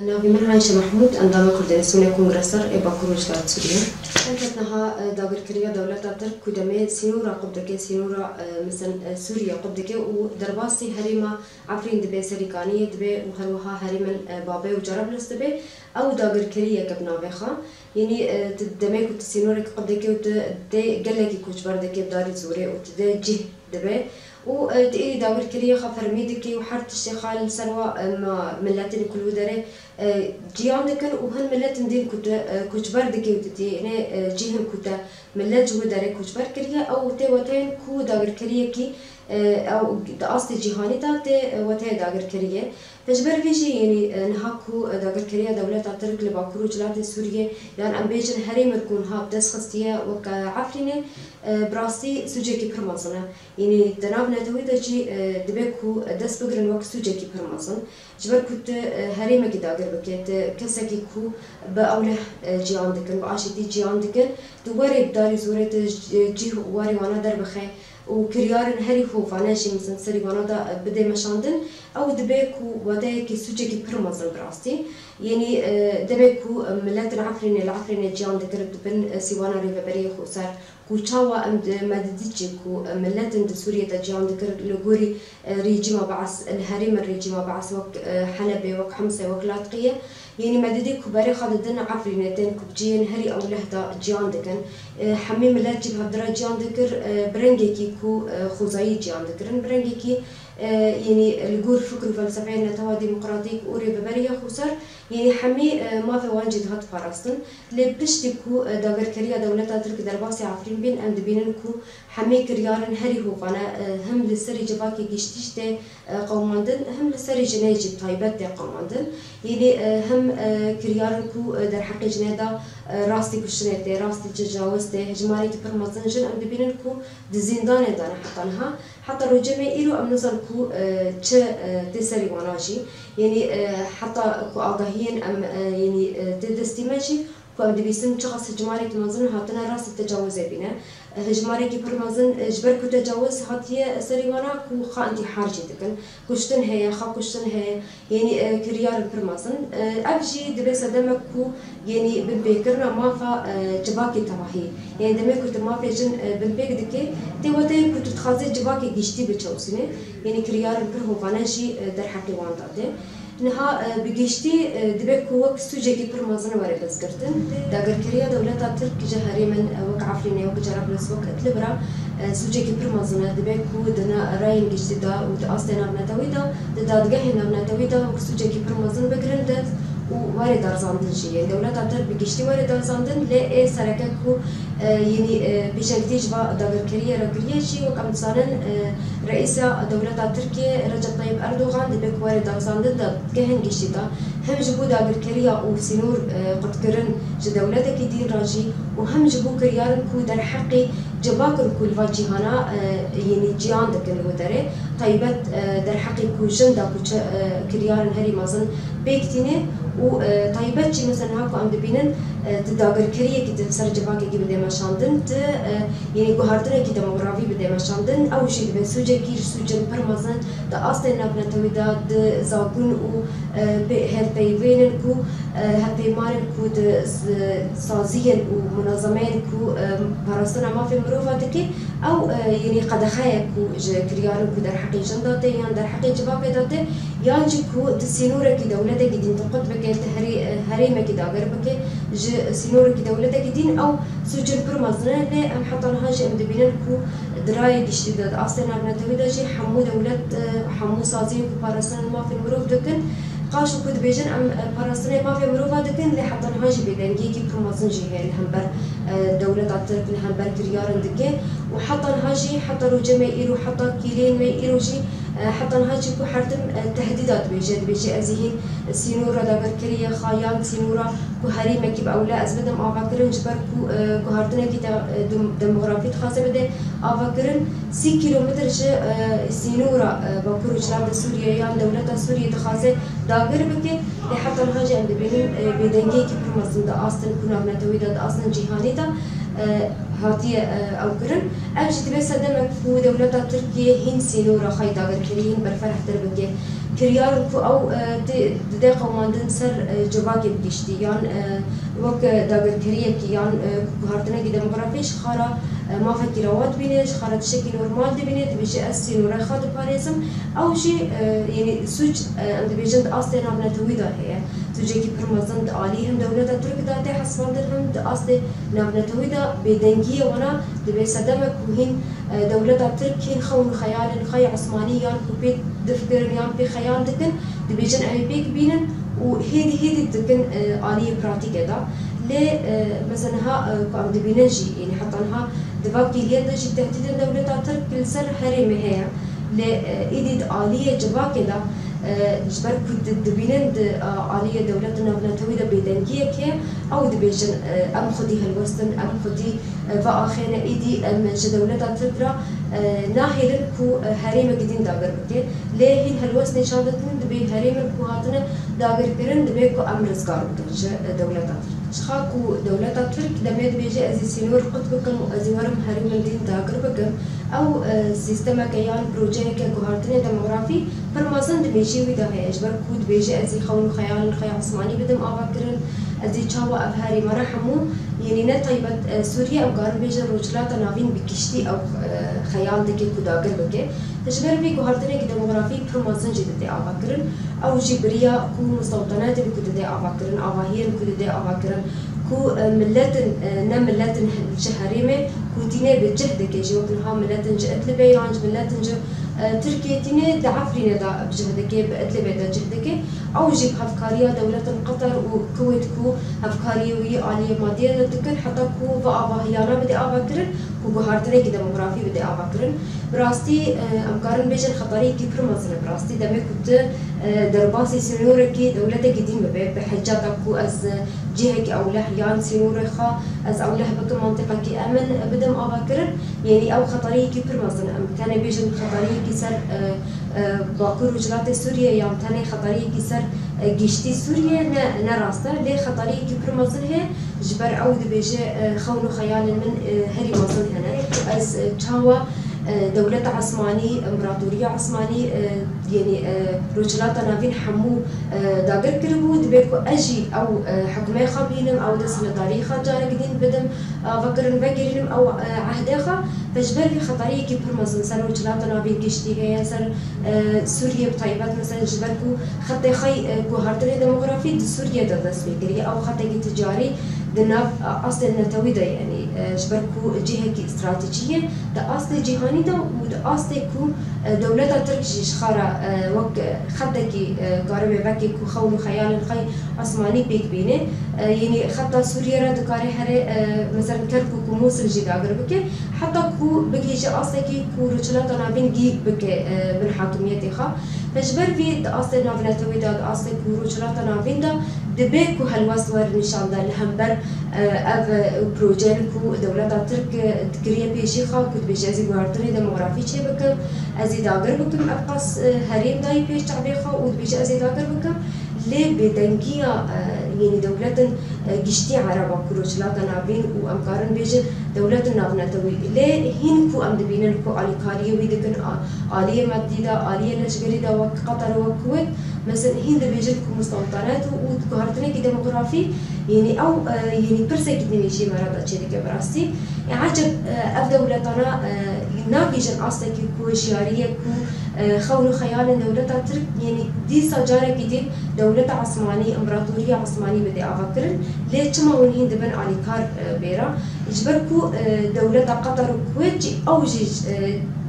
أنا بمن عايشة محمود أنظمة كردستانية كونغرسر باكور وجلات سوريا. كانت نها داغر كريا دولة ترك كدمة سينورا قبضك سينورا مثلا سوريا قبضك ودرباسي هريمة عفرين دبي سريكانية دبي وهروها هريمة بابي وجربلس دبي أو داغر كريا كبنا بخا يعني تدمي كنت سينورا قبضك وتدي قلقي كوش بردك بداري زوري وتدي جه دبي وتقولي داور كريه خفر ميدكي وحرت الشيخال سنوا ما ملاتين كل ودري جيان دكن وهن ملاتين دين كوتشبر دكي وتتي هنا جيهم كوتا ملات جو داري كوتشبر كريه أو تي وتين كو داور كريه كي أو أصل جهاني تا وتين داور كريه فجبر في شيء يعني نهاكو داور كريه دولة تعترك لباكورو جلات سوريا يعني أم بيجن هريم تكون هاب دس خستية وكعفرينه براسي سوجيكي برمازنا يعني تنابنا تويدا جي دبكو دس بقرن وقت سوجيكي برمازن جبر كنت هريمة كده أقرب كت كسكي كو بأوله جي عندكن بعشتي جي عندكن دواري بداري زورت جي واري وانا در بخي وكريار هري خوف أنا شيء مثلا سري وانا دا بدي مشاندن أو دبكو ودايك سوجيكي برمازن براسي يعني دبكو ملات العفرين جي عندكن بن سيوانا ريفبري خوسار كوتشاوا أم مددتشي كو ملات عند سوريا تجاون ذكر لجوري ريجيما بعث الهرم الريجيما بعث وق حلبة وق حمصة وق لاذقية يعني مددي كباري خالدنا عفرينتين كبجين هري أو لهدا جيان ذكر حمي ملات جيب هدرا جيان ذكر برنجيكي كو خوزاي جيان ذكرن برنجيكي يعني الجور فكر فلسفي نتوا ديمقراطيك أوري ببرية خسر يعني حمي ما في واجد هات فارستن لبشتكو داغر كريا دولة ترك درباسي عفرين بين أند بينكو حمي كريارن هري هو فانا هم للسري جباكي جشتيشته قوماندن هم للسري جناجي طيبات قوماندن يعني هم كريارن كو در حقي جنادا راستي كشنته راستي تجاوزته هجماري كبرمازن جن أند بينكو دزيندان دانا حطنها حتى رجمي إيرو أم نزل كو تسري وناجي يعني حتى كو آگاهين أم يعني تدستي ماشي كو أم دبيسن شخص هجماري كمازن هاتنا راس التجاوز بينا هجماري كبرمازن جبر كو تجاوز هاتية سري وانا كو خا انتحار جدكن كشتن هي خا كشتن هي يعني كريار برمازن أبجي دبيس دمك كو يعني بالبيكرنا ما فا جباكي تواهي يعني دمك كنت ما في جن بالبيك دكي تيوتي كنت تخازي جباكي جشتي بتشوسني يعني كريار برهو فاناشي در حقي وان داده نها بجشتي دبك هو سوجيكي برمازن وري بزكرتن داغر كريا دولة ترك جهري من وك عفريني وك جربلس وك تلبرا سوجيكي برمازن دبك هو دنا راين جشتي دا وتأصلنا بنتويدا دادجهنا بنتويدا وك سوجيكي برمازن بجرندت وواري دارزاندن شيء دولة تعترف بجشتي واري دارزاندن لأ سرككو يعني بشكل جوا داغر كريه رجليه شيء وكم صارن رئيس دولة تركيا رجب طيب أردوغان دبك واري دارزاندن دا جهن جشتا هم جبوا داغر كريه وسنور قد كرن جدولتك دين راجي وهم جبوا كريارن كو در حقي جباكر كل واجهانا يعني جيان دكن ودره طيبت در حقي كو جندا كو كريارن هري مازن بيكتينه وطيبت شي مثلا هاكو ام دبينن تداغر كريه كي تفسر جباكي كي بده مشاندن يعني جوهرتنا كي ديموغرافي بده مشاندن او شي بده سوجي كير سوجن برمازن دا اصلا نبنا تويدا د زاغون و هل بيبينن كو هبي مارن كو د سازيا ومنظمين كو باراستنا ما في مروفه دكي او يعني قد خايا كو كريارن كو در حقي جنداتي يعني در حقي جباكي داتي يعني كو تسينوره كي دولته قدين تقد بك هريمه كي داغر بك سينوره كي دولته قدين او سوجن برمازنا لا ام حطناها جي ام دبينن كو دراي دشتي داد اصلا بنتويدا جي حمو دولت حمو سازين كو باراستنا ما في مروف دكن قاشو كود بيجن ام باراستنا ما في مروفا دكن اللي حطناها جي بدنجي كي برمازن جي هي الهمبر دولة تعترف الهمبر كريارن دكي وحطناها جي حتى رو جمع إيرو حتى كيلين ما إيرو جي حتى نهاجي كو حرتم تهديدات بيجي أزهين سينورا داغر كريه خايان سينورا كو هريمة كي بأولا أزبدم آفاكرن جبر كو هارتنا كي ديموغرافي خاصة بده آفاكرن 6 كيلومتر جي سينورا باكورو جلاب سوريا يان دولة سوريا تخاصة داغر بكي لحتى نهاجي عند بينين بيدنجي كي برمزن دا أصلا كنا بنتويدا دا أصلا جيهاني دا هاتي أو كرن أجد بس دمك في دولة تركيا هين سينورا خاي داغر كريين برفرح تربكي كريار كو أو دقيقة وماندن سر جواكي بكشتي يعني وك داغر كريه كي يعني كهارتنا كي ديموغرافيش خارا ما فكروات بينش خارا تشكي نورمال دي بينت بيجي اسي نور خاطر باريزم او شيء يعني سوج عند بيجند اصلا نبنا تويدا هي تجي كي برمزند عليهم دولة ترك داتي حسباندهم اصلا نبنا تويدا بدنجيه وانا دبي صدمك وهين دولة ترك هين خون خيال خي عثماني يعني كوبيت دفكر يعني بخيال دكن دبيجن اي بيك بينن وهيدي تكن آلية براتيكا دا لي مثلا ها قام دبينجي يعني حتى انها دبابكي اليد جي تهديد الدولة ترك كل سر حريمة هي لي ايدي آلية جباكي دا جبر كنت دبينند آلية دولتنا بنتويدا بيدنجية كي او دبيجن ام خدي هالوستن ام خدي فاخينا ايدي ام جدولتها تبرا ناهيلن كو هريمة جدين داغر بكي ليه هين هالوستن شادتن دبي هريمة كو هاتنا داغر كرن دبي كو ام رزقار بكي دولتها شخاكو دولتها ترك دميد بيجي ازي سينور قطبكم ازي ورم هريمة دين داغر بكم او سيستما كيان بروجيه كو هاتنا ديموغرافي فرمازن دبيجي ويدا هي اجبر كود بيجي ازي خون خيال خي عثماني بدم افكرن ازي تشاوا افهاري مرحمو يعني نتايبت سوريا او قارن بيجي روجلات نافين بكشتي او خيال دكي كوداغر بكي تجبر بي كوهرتني ديموغرافي فرمازن جدي افكرن او جبريا كو مستوطنات بكودي افكرن اواهير كودي افكرن كو ملاتن نملاتن شهريمه كو دينه بجهدك جي وكنها ملاتن جئت لبيرانج ملاتن تركيا تيني دعفرينا دا بجهدك بأدلبة دا جهدك أو جيب هفكارية دولة قطر وكويت كو هفكارية وي آلية مادية دكن حتى كو فأباهيانا بدي أفكرن كو بهارتني كديموغرافي بدي أفكرن براستي أمكارن بيجن خطري كيبر مثلا براستي دمي كنت درباسي سنوركي دولة قديمة بحجاتك كو أز جهك أو لحيان سنورخا أز أو لحبك منطقة كي أمن بدم أفكرن يعني أو خطري كيبر مثلا كان بيجن خطري كسر باكور وجلات سوريا يوم تاني خطري كسر جشتي سوريا نراسته ليه خطري كبر مصر هي جبر عود بيجي خون خيال من هري مصر هنا از تشاوا دولة عثماني امبراطورية عثماني يعني رجلات نافين حمو داغر كربو دبيكو اجي او حكمي خبينم او دسل تاريخا جاري قدين بدم فكرن بقرينم او عهداخا فجبر في خطري كبر مثلا سر رجلات نافين كشتي هي سر سوريا بطيبات مثلا جبركو خطي خي كو هارتري ديموغرافي سوريا ددس بكري او خطي تجاري دناف اصل نتويدا يعني جبركو جهه استراتيجيه ده اصل جهاني ده وده اصل كو دولة تركي شخارة وق خدكي قاربي بكي كو خون خيال خي عثماني بيك بينه يعني خطة سوريا را دكاري هري مثلا كركو كو موصل جدا قربك حتى كو بكي جي اصلكي كو رجلات نابين جيك بكي من حاكميتي خا فجبر في اصل نافنتوي ده اصل كو رجلات نابين ده دبيكو هالوصور نشان ده لهمبر اف بروجين كو دولة ترك تكريه بيجي خا كو بيجي ازي غارتني ديموغرافي شي بكم ازي داغر بكم ابقاس هريم داي بيش تعبي خا و بيجي ازي داغر بكم ليه بدنجيا يعني دولة جشتي عربة كروجلات نابين وامكارن بيجي دولة نافنتوي ليه هين كو ام دبينن كو علي كاريه ويدكن آلية مديدة آلية لشجري دا وقطر وكويت مثلا هين بيجي كو مستوطنات وكهرتني كديموغرافي يعني او يعني برسك نمشي مرات اشيدك براستي يعني عجب اف دولتنا ناقيجن اصلا كو شياريه كو خون خيال دولة ترك يعني دي سجارة جديد دولة عثماني امبراطورية عثماني بدي افكر ليه كما ونهين دبن على كار بيرا يجبركو دولة قطر وكويت او جي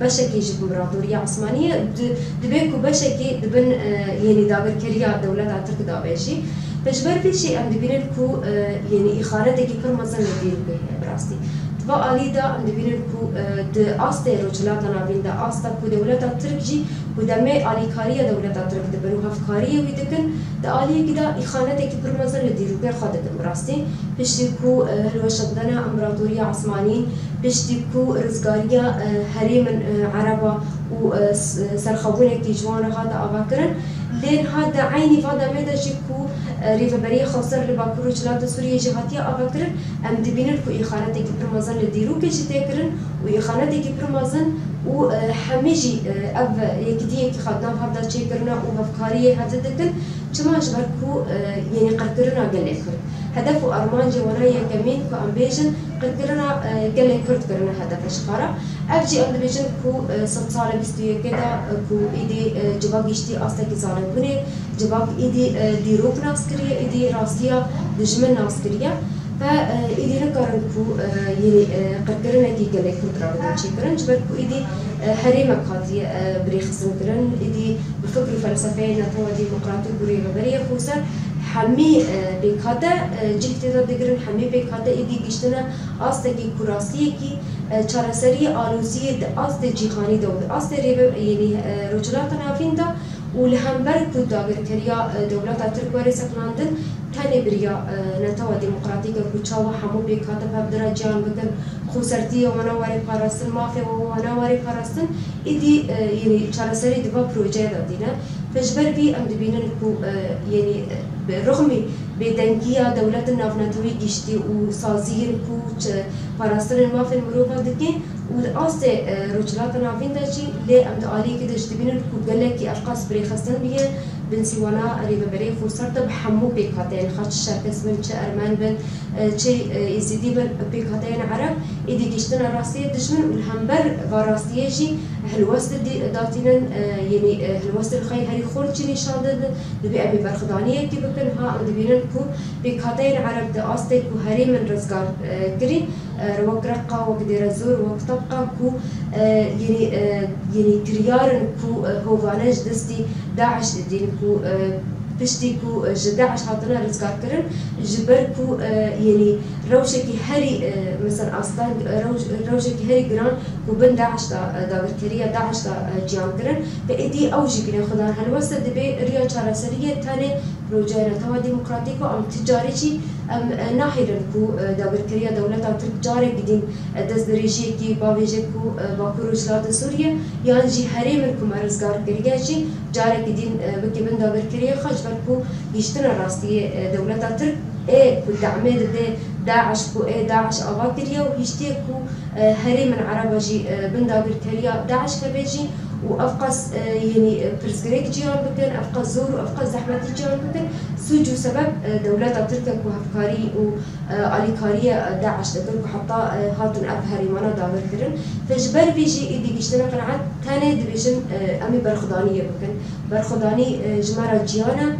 بشكي جي امبراطورية عثمانية دبيكو بشكي دبن يعني دابر كريا دولة ترك دابشي فجبر في شيء عند بينكو يعني إخارتك كل مثلا ندير به براستي تبا آليدا عند بينكو د أصل رجلاتنا بين د أصل كو دولة تركجي ودمي آلي كارية دولة ترك دبنو هفكارية ويدكن د آلي كده إخانتك كل مثلا ندير به خادت براستي بشتكو هلوشدنا إمبراطورية عثمانيين بشتكو رزقارية هريم عربة وسرخبونك جوانا هذا أفكرن لين هذا عيني فادا ميدا جيكو ريفبريه خاصر لباكور وجلات سوريا جهاتيا أفكرن أم دبينن كو إخانتك برمازن لديرو كيش تكرن وإخانتك برمازن وحميجي أب يكديه كي خدنا هذا شيء كرنا وهفكارية هذا دكن كما جبركو يعني قدرنا قلكر هدف أرمان جوانية كمين كو أمبيجن قدرنا قلكر كرنا هدف شخارة أبجي أمبيجن كو ست سالة بستوية كده كو إيدي جباق يشتي أصلا كي سالة بني جباق إيدي ديروك ناسكرية إيدي راسية دجمن ناسكرية فإيدي نكرن كو يعني قدرنا كي قلكر كرنا شيء كرن جبركو إيدي حريمة قاضي بريخسن كرن إيدي بفكر فلسفي نتوى ديمقراطي بري غبرية خوصا حمي بكاتا جلتي دا دقرن حمي بكاتا إيدي قشتنا آستاكي كراسية كي چارسري آلوزية آست جيخاني دولة آست ريبه يعني رجلاتنا فين دا ولهمبر كود داغر كريا دولات تركواري سكناندن تاني بريا نتوى ديمقراطية كوچاوا حمو بكاتا بابدرا جان بكن خوسرتي وانا واري پاراستن مافيا وانا واري پاراستن إيدي يعني چارسري دبا بروجه دادينا فجبر بي ام دبينن كو يعني برغم بدنگيا دولت نافنتوي گشتي وسازين كو پاراستن مافيا مروفا دكين وآست رجلات نافين داشي لي ام دالي كده دبينن كو قالكي اشخاص بريخستن بيه بنسيوانا ريبه بري فرصت بحمو بكاتين خاطر شركس من چه ارمان بن چه يزيدي بن بكاتين عرب ايدي گشتنا راستيه دشمن والهمبر وراستيه جي هلوست دي داتينن يعني هلوست الخي هري خورچي نشان ده دبي ابي برخدانيه كي بكن ها دبينن كو بكاتين عرب ده استي كو هري من رزقار كري وقرقه وقدر زور وقتبقه كو يعني كريارن كو هوفانج دستي داعش دين كو بشتي كو جداعش حاطنا رزقار كرن جبركو يعني روشكي هري مثلا اصلا روشكي هري جران كو بن داعش دا بركريه داعش دا جيان كرن فايدي اوجي كرن خدان هلوسه دبي ريا چارسريه تاني بروجينا توا ديمقراطيكو ام تجاريشي ام ناحيرن كو دا بركريه دولتا تجاري قدين دز دريجي كي باويجكو باكو رجلات سوريا يعني جي هري منكم رزقار كريجي جاري قدين بكي بن دا بركريه خج بركو يشتنا راستي دولتا ترك ايه بالدعمه ده داعش كو ايه داعش اباكريا وهشتيكو هري من عربه جي بن دا بركريه داعش كبيجي وافقس يعني برزقريك جيان بكن افقس زور وافقس زحمتي جيان بكن سوجو سبب دولات تركك وهفكاري واليكاريه داعش دكن حتى هاتن ابهري مانا داور كرن فجبر بيجي ايدي قشتنا قناعات تاني ديفيجن امي برخدانيه بكن برخداني جماره جيانا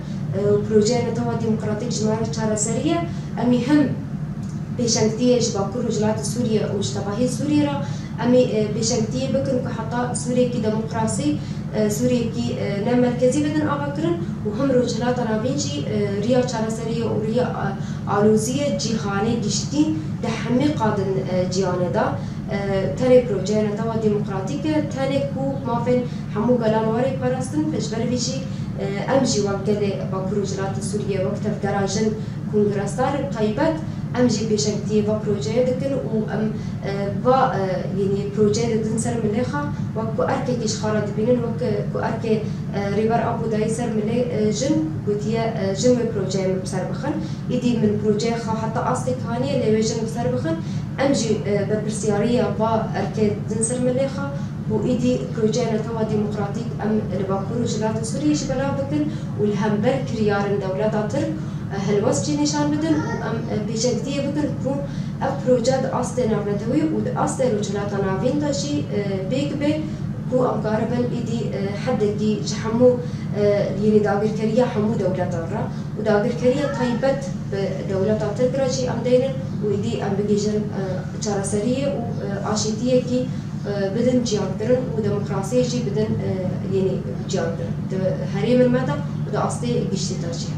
وبروجينا توا ديمقراطيك جماره چارسريه امي هم بشنكتيه جباكو رجلات سوريا واشتباهي سوريا امي بشنكتيه بكن كحتى سوريا كي ديمقراطي سوريا كي نام مركزي بدن ابكرن وهم رجلات رابينجي ريا چارسريه وريا آلوزيه جيخاني گشتي دحمي قادن جيانه دا تاني بروجينا توا ديمقراطيك تاني كو مافن حمو قلانواري پرستن فجبر بيجي امجي وقتلي باكو رجلات سوريا وقتف دراجن كونغرسار قيبت امجي بشكتي با بروجي دكن و ام با يعني بروجي دن سر مليخا وكو اركي كيش خارد بينن وكو اركي ريبر ابو داي سر ملي جن قوتيا جن بروجي بسر بخن يدي من بروجي خا حتى اصلي كانيه لي جن بسر بخن امجي ببرسياريه با اركي دن سر مليخا وإيدي بروجينا توا ديمقراطيك أم لباكور وجلات سوريا شبلا بكن والهمبر كريارن دولات ترك هلوس جي نشان بدن وأم بجدية بكن كون أب بروجات أصل نافنتوي وأصل وجلات نافين تاشي بيك بي كو أم قاربن إيدي حدكي جحمو يعني داغر كريا حمو دولات را وداغر كريا طيبت بدولات ترك راجي أم دينن وإيدي أم بجيجن چارسرية وعاشتية كي بدن جيان كرن وديمقراطية جي بدن يعني جيان كرن هري من مدى وده أصلي قشتي ترجيح